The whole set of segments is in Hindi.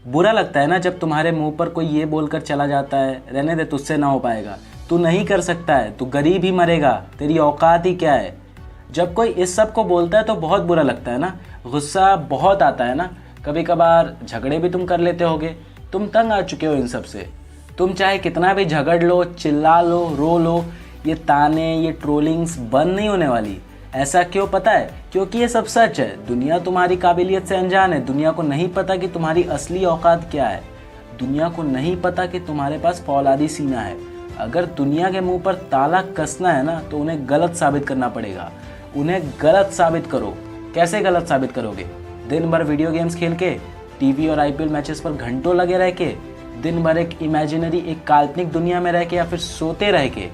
बुरा लगता है ना जब तुम्हारे मुंह पर कोई ये बोलकर चला जाता है, रहने दे, तुझसे ना हो पाएगा, तू नहीं कर सकता है, तू गरीब ही मरेगा, तेरी औकात ही क्या है। जब कोई इस सब को बोलता है तो बहुत बुरा लगता है ना, गुस्सा बहुत आता है ना। कभी कभार झगड़े भी तुम कर लेते होगे, तुम तंग आ चुके हो इन सब से। तुम चाहे कितना भी झगड़ लो, चिल्ला लो, रो लो, ये ताने, ये ट्रोलिंग्स बंद नहीं होने वाली। ऐसा क्यों पता है? क्योंकि ये सब सच है। दुनिया तुम्हारी काबिलियत से अनजान है। दुनिया को नहीं पता कि तुम्हारी असली औकात क्या है। दुनिया को नहीं पता कि तुम्हारे पास फौलादी सीना है। अगर दुनिया के मुंह पर ताला कसना है ना तो उन्हें गलत साबित करना पड़ेगा। उन्हें गलत साबित करो। कैसे गलत साबित करोगे? दिन भर वीडियो गेम्स खेल के, टीवी और आईपीएल मैचेस पर घंटों लगे रह के, दिन भर एक इमेजिनरी, एक काल्पनिक दुनिया में रह के, या फिर सोते रह के,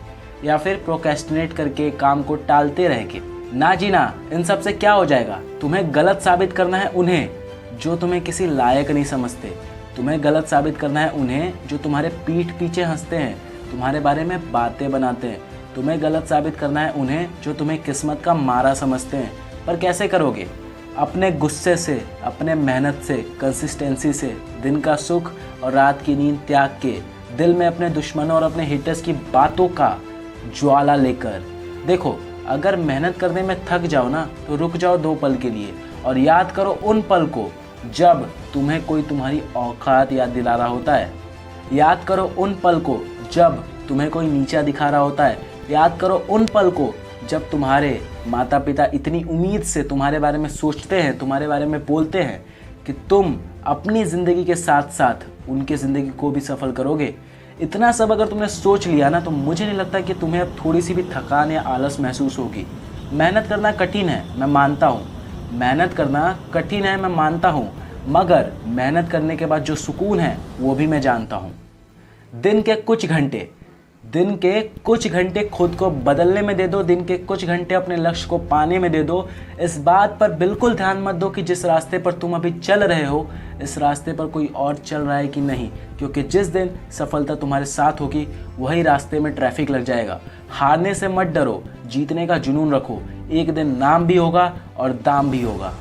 या फिर प्रोक्रेस्टिनेट करके, काम को टालते रह के। ना जी ना, इन सब से क्या हो जाएगा? तुम्हें गलत साबित करना है उन्हें जो तुम्हें किसी लायक नहीं समझते। तुम्हें गलत साबित करना है उन्हें जो तुम्हारे पीठ पीछे हंसते हैं, तुम्हारे बारे में बातें बनाते हैं। तुम्हें गलत साबित करना है उन्हें जो तुम्हें किस्मत का मारा समझते हैं। पर कैसे करोगे? अपने गुस्से से, अपने मेहनत से, कंसिस्टेंसी से, दिन का सुख और रात की नींद त्याग के, दिल में अपने दुश्मनों और अपने हिटर्स की बातों का ज्वाला लेकर। देखो, अगर मेहनत करने में थक जाओ ना तो रुक जाओ 2 पल के लिए और याद करो उन पल को जब तुम्हें कोई तुम्हारी औकात याद दिला रहा होता है। याद करो उन पल को जब तुम्हें कोई नीचा दिखा रहा होता है। याद करो उन पल को जब तुम्हारे माता पिता इतनी उम्मीद से तुम्हारे बारे में सोचते हैं, तुम्हारे बारे में बोलते हैं कि तुम अपनी ज़िंदगी के साथ साथ उनकी ज़िंदगी को भी सफल करोगे। इतना सब अगर तुमने सोच लिया ना तो मुझे नहीं लगता कि तुम्हें अब थोड़ी सी भी थकान या आलस महसूस होगी। मेहनत करना कठिन है, मैं मानता हूँ। मेहनत करना कठिन है, मैं मानता हूँ, मगर मेहनत करने के बाद जो सुकून है वो भी मैं जानता हूँ। दिन के कुछ घंटे खुद को बदलने में दे दो। दिन के कुछ घंटे अपने लक्ष्य को पाने में दे दो। इस बात पर बिल्कुल ध्यान मत दो कि जिस रास्ते पर तुम अभी चल रहे हो इस रास्ते पर कोई और चल रहा है कि नहीं, क्योंकि जिस दिन सफलता तुम्हारे साथ होगी वही रास्ते में ट्रैफिक लग जाएगा। हारने से मत डरो, जीतने का जुनून रखो। एक दिन नाम भी होगा और दाम भी होगा।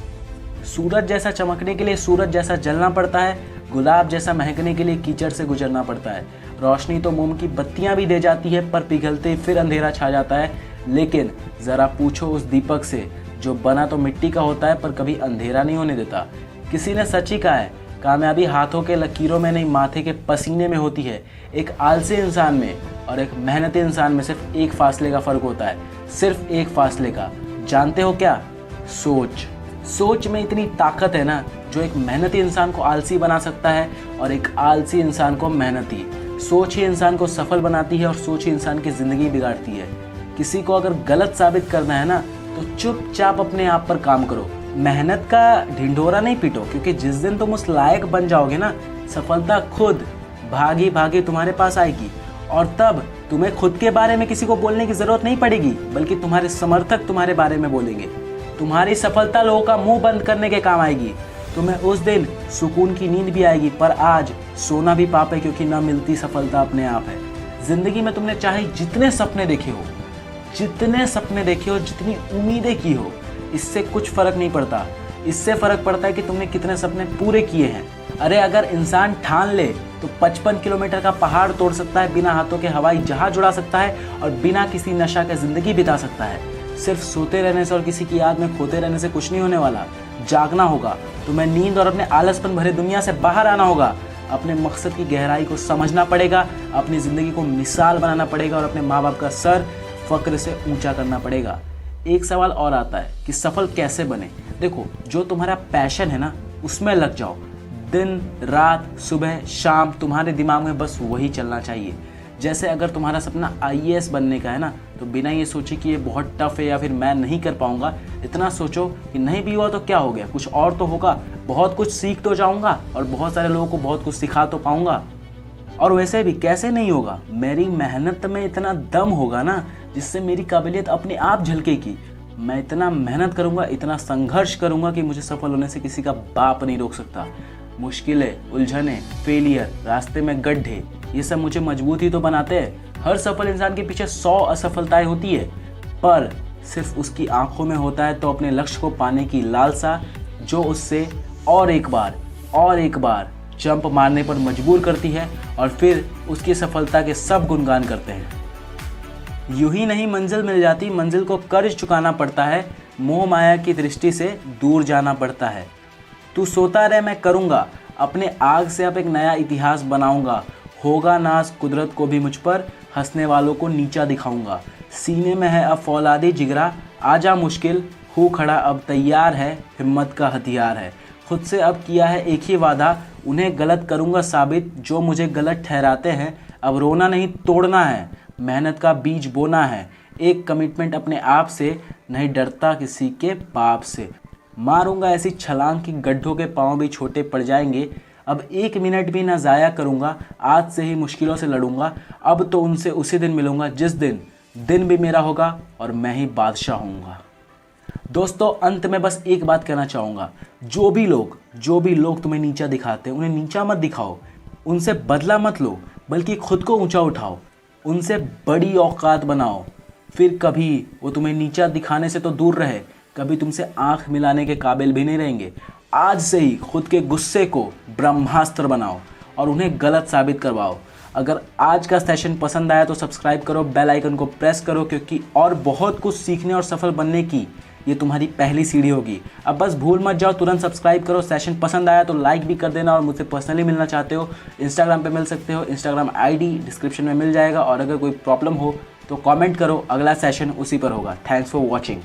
सूरज जैसा चमकने के लिए सूरज जैसा जलना पड़ता है, गुलाब जैसा महकने के लिए कीचड़ से गुजरना पड़ता है। रोशनी तो मोम की बत्तियां भी दे जाती है, पर पिघलते फिर अंधेरा छा जाता है। लेकिन ज़रा पूछो उस दीपक से जो बना तो मिट्टी का होता है पर कभी अंधेरा नहीं होने देता। किसी ने सच ही कहा है, कामयाबी हाथों के लकीरों में नहीं माथे के पसीने में होती है। एक आलसी इंसान में और एक मेहनती इंसान में सिर्फ एक फासले का फ़र्क होता है, सिर्फ एक फासले का। जानते हो क्या? सोच में इतनी ताकत है ना जो एक मेहनती इंसान को आलसी बना सकता है और एक आलसी इंसान को मेहनती। सोच ही इंसान को सफल बनाती है और सोच ही इंसान की ज़िंदगी बिगाड़ती है। किसी को अगर गलत साबित करना है ना तो चुपचाप अपने आप पर काम करो। मेहनत का ढिंढोरा नहीं पीटो, क्योंकि जिस दिन तुम उस लायक बन जाओगे ना सफलता खुद भागी भागी तुम्हारे पास आएगी। और तब तुम्हें खुद के बारे में किसी को बोलने की ज़रूरत नहीं पड़ेगी, बल्कि तुम्हारे समर्थक तुम्हारे बारे में बोलेंगे। तुम्हारी सफलता लोगों का मुंह बंद करने के काम आएगी। तुम्हें उस दिन सुकून की नींद भी आएगी, पर आज सोना भी पाप है, क्योंकि ना मिलती सफलता अपने आप है। ज़िंदगी में तुमने चाहे जितने सपने देखे हो, जितनी उम्मीदें की हो, इससे कुछ फ़र्क नहीं पड़ता। इससे फ़र्क पड़ता है कि तुमने कितने सपने पूरे किए हैं। अरे अगर इंसान ठान ले तो 55 किलोमीटर का पहाड़ तोड़ सकता है, बिना हाथों के हवाई जहाज उड़ा सकता है और बिना किसी नशा के ज़िंदगी बिता सकता है। सिर्फ सोते रहने से और किसी की याद में खोते रहने से कुछ नहीं होने वाला। जागना होगा, तुम्हें नींद और अपने आलसपन भरे दुनिया से बाहर आना होगा। अपने मकसद की गहराई को समझना पड़ेगा, अपनी ज़िंदगी को मिसाल बनाना पड़ेगा और अपने माँ बाप का सर फ़क्र से ऊंचा करना पड़ेगा। एक सवाल और आता है कि सफल कैसे बने। देखो, जो तुम्हारा पैशन है ना उसमें लग जाओ। दिन रात सुबह शाम तुम्हारे दिमाग में बस वही चलना चाहिए। जैसे अगर तुम्हारा सपना आईएएस बनने का है ना तो बिना ये सोचे कि ये बहुत टफ है या फिर मैं नहीं कर पाऊंगा, इतना सोचो कि नहीं भी हुआ तो क्या हो गया, कुछ और तो होगा, बहुत कुछ सीख तो जाऊंगा और बहुत सारे लोगों को बहुत कुछ सिखा तो पाऊंगा। और वैसे भी कैसे नहीं होगा, मेरी मेहनत में इतना दम होगा ना जिससे मेरी काबिलियत अपने आप झलकेगी। मैं इतना मेहनत करूंगा, इतना संघर्ष करूंगा कि मुझे सफल होने से किसी का बाप नहीं रोक सकता। मुश्किलें, उलझने, फेलियर, रास्ते में गड्ढे, ये सब मुझे मजबूत ही तो बनाते हैं। हर सफल इंसान के पीछे 100 असफलताएं होती है, पर सिर्फ उसकी आंखों में होता है तो अपने लक्ष्य को पाने की लालसा, जो उससे और एक बार जंप मारने पर मजबूर करती है और फिर उसकी सफलता के सब गुणगान करते हैं। यूं ही नहीं मंजिल मिल जाती, मंजिल को कर्ज चुकाना पड़ता है, मोह माया की दृष्टि से दूर जाना पड़ता है। तू सोता रह मैं करूँगा, अपने आग से अब एक नया इतिहास बनाऊंगा। होगा नाज कुदरत को भी मुझ पर, हंसने वालों को नीचा दिखाऊंगा। सीने में है अब फौलादी जिगरा, आजा मुश्किल हूँ खड़ा अब तैयार है, हिम्मत का हथियार है। खुद से अब किया है एक ही वादा, उन्हें गलत करूँगा साबित जो मुझे गलत ठहराते हैं। अब रोना नहीं तोड़ना है, मेहनत का बीज बोना है। एक कमिटमेंट अपने आप से, नहीं डरता किसी के बाप से। मारूंगा ऐसी छलांग कि गड्ढों के पाँव भी छोटे पड़ जाएंगे। अब 1 मिनट भी ना ज़ाया करूँगा, आज से ही मुश्किलों से लड़ूंगा। अब तो उनसे उसी दिन मिलूंगा जिस दिन भी मेरा होगा और मैं ही बादशाह होऊंगा। दोस्तों अंत में बस एक बात कहना चाहूँगा, जो भी लोग तुम्हें नीचा दिखाते हैं उन्हें नीचा मत दिखाओ, उनसे बदला मत लो, बल्कि खुद को ऊंचा उठाओ, उनसे बड़ी औकात बनाओ। फिर कभी वो तुम्हें नीचा दिखाने से तो दूर रहे, कभी तुमसे आंख मिलाने के काबिल भी नहीं रहेंगे। आज से ही खुद के गुस्से को ब्रह्मास्त्र बनाओ और उन्हें गलत साबित करवाओ। अगर आज का सेशन पसंद आया तो सब्सक्राइब करो, बेल आइकन को प्रेस करो, क्योंकि और बहुत कुछ सीखने और सफल बनने की ये तुम्हारी पहली सीढ़ी होगी। अब बस भूल मत जाओ, तुरंत सब्सक्राइब करो। सेशन पसंद आया तो लाइक भी कर देना, और मुझसे पर्सनली मिलना चाहते हो इंस्टाग्राम पे मिल सकते हो, इंस्टाग्राम आईडी डिस्क्रिप्शन में मिल जाएगा। और अगर कोई प्रॉब्लम हो तो कमेंट करो, अगला सेशन उसी पर होगा। Thanks for watching.